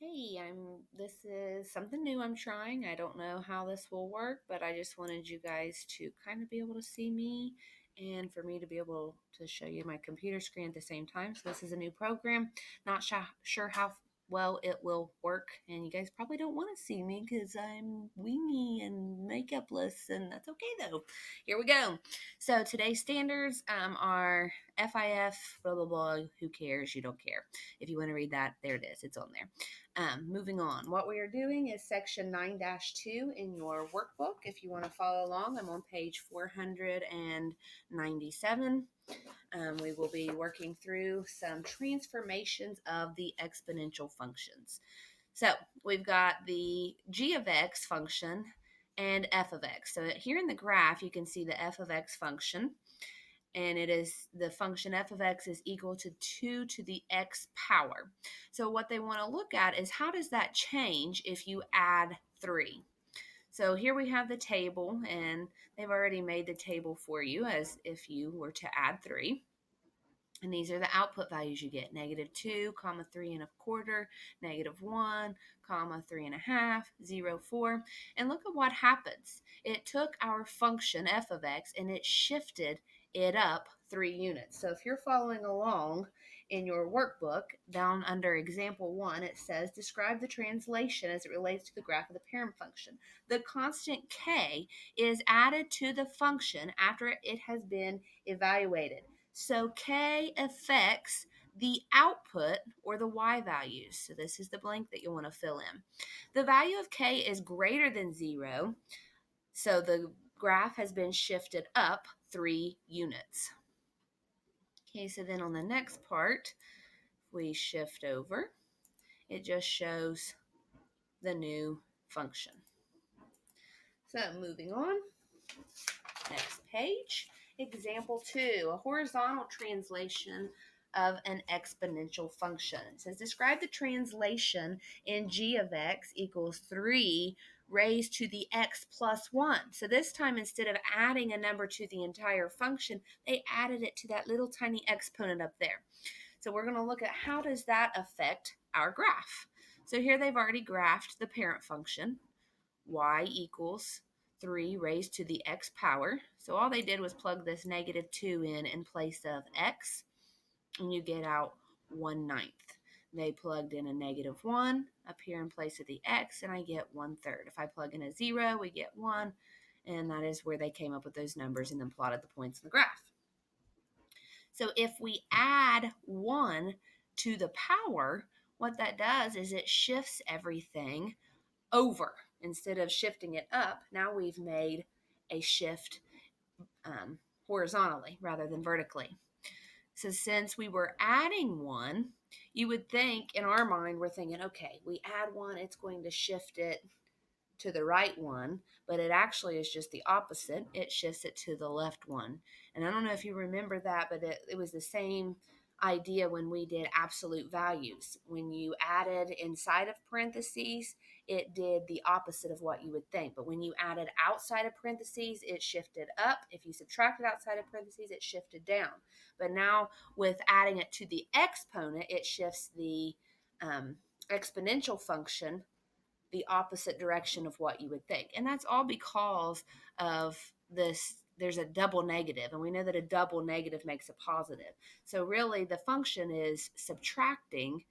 Hey, this is something new I'm trying. I don't know how this will work, but I just wanted you guys to kind of be able to see me and for me to be able to show you my computer screen at the same time. So this is a new program. Not sure how well it will work, and you guys probably don't want to see me because I'm wingy and makeupless, and that's okay though. Here we go. So today's standards are FIF, blah blah blah. Who cares? You don't care. If you want to read that, there it is. It's on there. Moving on, what we are doing is section 9-2 in your workbook. If you want to follow along, I'm on page 497. We will be working through some transformations of the exponential functions. So we've got the g of x function and f of x. So here in the graph, you can see the f of x function, and it is the function f of x is equal to 2 to the x power. So what they want to look at is how does that change if you add 3? So here we have the table, and they've already made the table for you as if you were to add 3. And these are the output values you get: -2, 3 1/4, -1, 3 1/2, 0, 4. And look at what happens. It took our function f of x and it shifted it up 3 units. So if you're following along in your workbook, down under example 1, it says describe the translation as it relates to the graph of the parent function. The constant k is added to the function after it has been evaluated. So k affects the output or the y values. So this is the blank that you'll want to fill in. The value of k is greater than 0, so the graph has been shifted up 3 units. Okay, so then on the next part, we shift over. It just shows the new function. So moving on, next page, example 2, a horizontal translation of an exponential function. It says describe the translation in g of x equals 3 raised to the x plus 1. So this time, instead of adding a number to the entire function, they added it to that little tiny exponent up there. So we're going to look at how does that affect our graph. So here they've already graphed the parent function, y equals 3 raised to the x power. So all they did was plug this -2 in place of x, and you get out 1/9. They plugged in a -1 up here in place of the x, and I get 1/3. If I plug in a 0, we get 1, and that is where they came up with those numbers and then plotted the points in the graph. So if we add 1 to the power, what that does is it shifts everything over. Instead of shifting it up, now we've made a shift horizontally rather than vertically. So since we were adding 1, you would think, in our mind, we're thinking, okay, we add 1, it's going to shift it to the right one, but it actually is just the opposite. It shifts it to the left one. And I don't know if you remember that, but it was the same idea when we did absolute values. When you added inside of parentheses, it did the opposite of what you would think. But when you added outside of parentheses, it shifted up. If you subtracted outside of parentheses, it shifted down. But now with adding it to the exponent, it shifts the exponential function the opposite direction of what you would think. And that's all because of this. There's a double negative, and we know that a double negative makes a positive. So really the function is subtracting.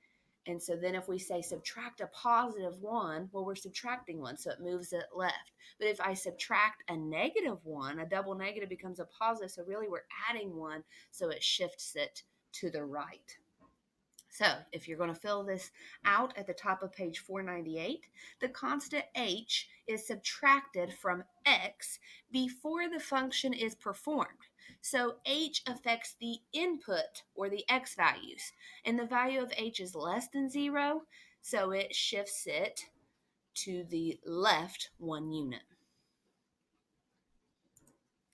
And so then if we say subtract a +1, well, we're subtracting 1, so it moves it left. But if I subtract a -1, a double negative becomes a positive, so really we're adding 1, so it shifts it to the right. So if you're going to fill this out at the top of page 498, the constant h is subtracted from x before the function is performed. So h affects the input or the x values, and the value of h is less than 0, so it shifts it to the left 1 unit.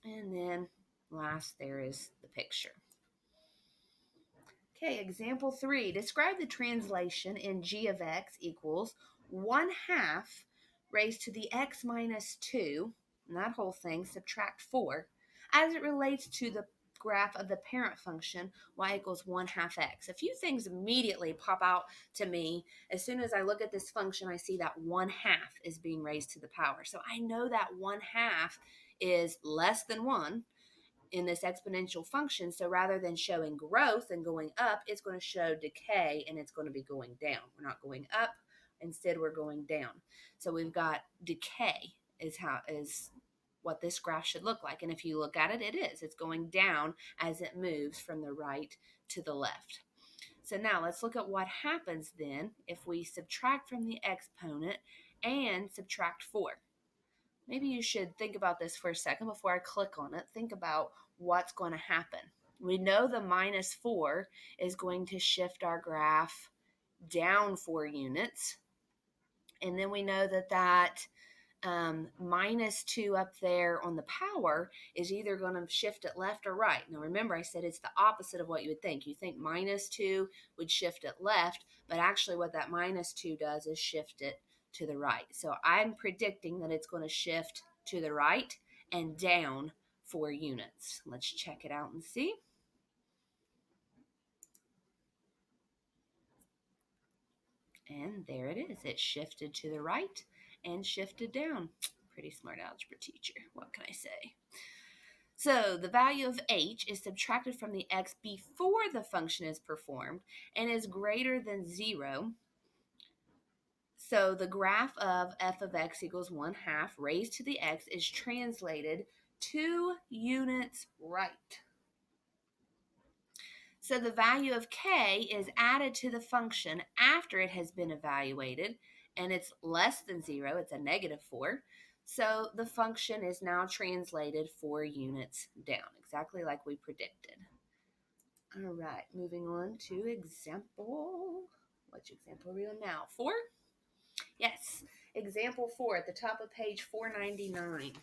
And then last, there is the picture. Okay, example 3. Describe the translation in g of x equals 1/2 raised to the x minus 2, and that whole thing, subtract 4, as it relates to the graph of the parent function, y equals 1/2 x. A few things immediately pop out to me. As soon as I look at this function, I see that 1/2 is being raised to the power. So I know that 1/2 is less than 1 in this exponential function. So rather than showing growth and going up, it's going to show decay and it's going to be going down. We're not going up. Instead, we're going down. So we've got decay is what this graph should look like. And if you look at it, it is. It's going down as it moves from the right to the left. So now let's look at what happens then if we subtract from the exponent and subtract 4. Maybe you should think about this for a second before I click on it. Think about what's going to happen. We know the -4 is going to shift our graph down 4 units. And then we know that -2 up there on the power is either going to shift it left or right. Now remember, I said it's the opposite of what you would think. You think -2 would shift it left, but actually what that -2 does is shift it to the right. So I'm predicting that it's going to shift to the right and down 4 units. Let's check it out and see. And there it is. It shifted to the right and shifted down. Pretty smart algebra teacher. What can I say? So the value of h is subtracted from the x before the function is performed and is greater than 0. So the graph of f of x equals 1/2 raised to the x is translated 2 units right. So the value of k is added to the function after it has been evaluated, and it's less than 0, it's a -4. So the function is now translated 4 units down, exactly like we predicted. All right, moving on to example. Which example are we on now? 4? Yes, example 4 at the top of page 499.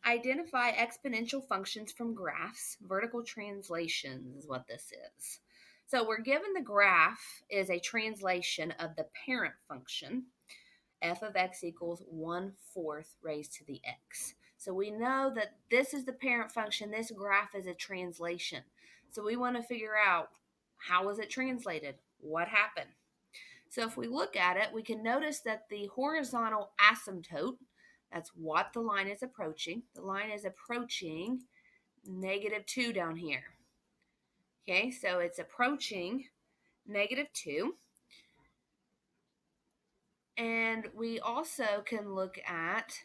Identify exponential functions from graphs. Vertical translations is what this is. So we're given the graph is a translation of the parent function, f of x equals 1/4 raised to the x. So we know that this is the parent function. This graph is a translation. So we want to figure out how was it translated? What happened? So if we look at it, we can notice that the horizontal asymptote, that's what the line is approaching. The line is approaching -2 down here. Okay, so it's approaching -2. And we also can look at,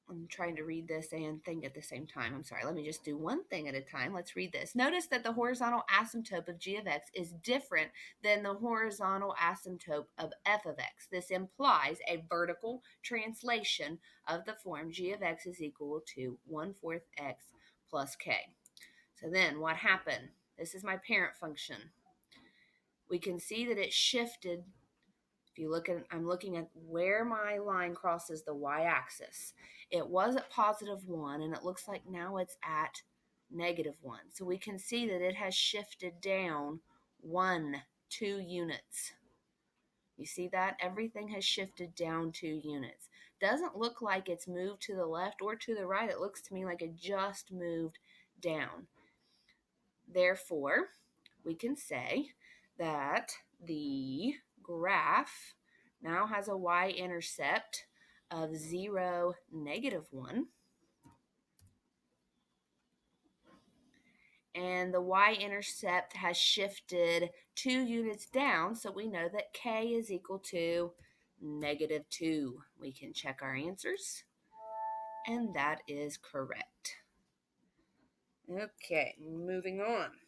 I'm trying to read this and think at the same time. I'm sorry. Let me just do one thing at a time. Let's read this. Notice that the horizontal asymptote of g of x is different than the horizontal asymptote of f of x. This implies a vertical translation of the form g of x is equal to 1/4 x plus k. So then what happened? This is my parent function. We can see that it shifted. If you look at, I'm looking at where my line crosses the y-axis. It was at +1, and it looks like now it's at -1. So we can see that it has shifted down 2 units. You see that? Everything has shifted down 2 units. Doesn't look like it's moved to the left or to the right. It looks to me like it just moved down. Therefore, we can say that the graph now has a y-intercept of 0, -1. And the y-intercept has shifted 2 units down, so we know that k is equal to -2. We can check our answers, and that is correct. Okay, moving on.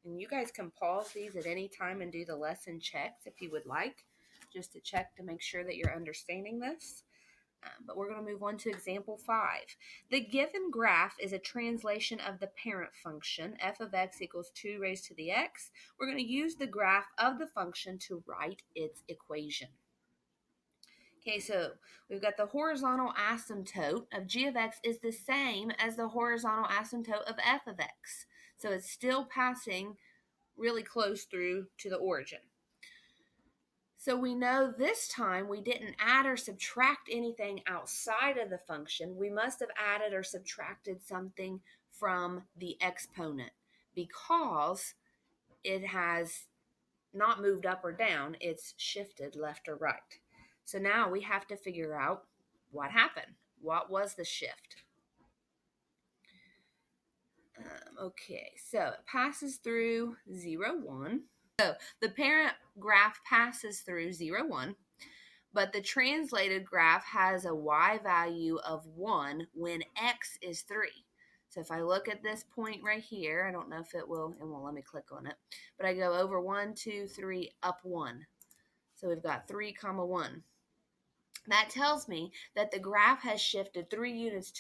And you guys can pause these at any time and do the lesson checks if you would like, just to check to make sure that you're understanding this. But we're going to move on to example 5. The given graph is a translation of the parent function, f of x equals 2 raised to the x. We're going to use the graph of the function to write its equation. Okay, so we've got the horizontal asymptote of g of x is the same as the horizontal asymptote of f of x. So it's still passing really close through to the origin. So we know this time we didn't add or subtract anything outside of the function. We must have added or subtracted something from the exponent because it has not moved up or down, it's shifted left or right. So now we have to figure out what happened. What was the shift? Okay, so it passes through 0, 1. So the parent graph passes through 0, 1, but the translated graph has a y value of 1 when x is 3. So if I look at this point right here, I don't know if it won't let me click on it, but I go over 1, 2, 3, up 1. So we've got 3, 1. That tells me that the graph has shifted 3 units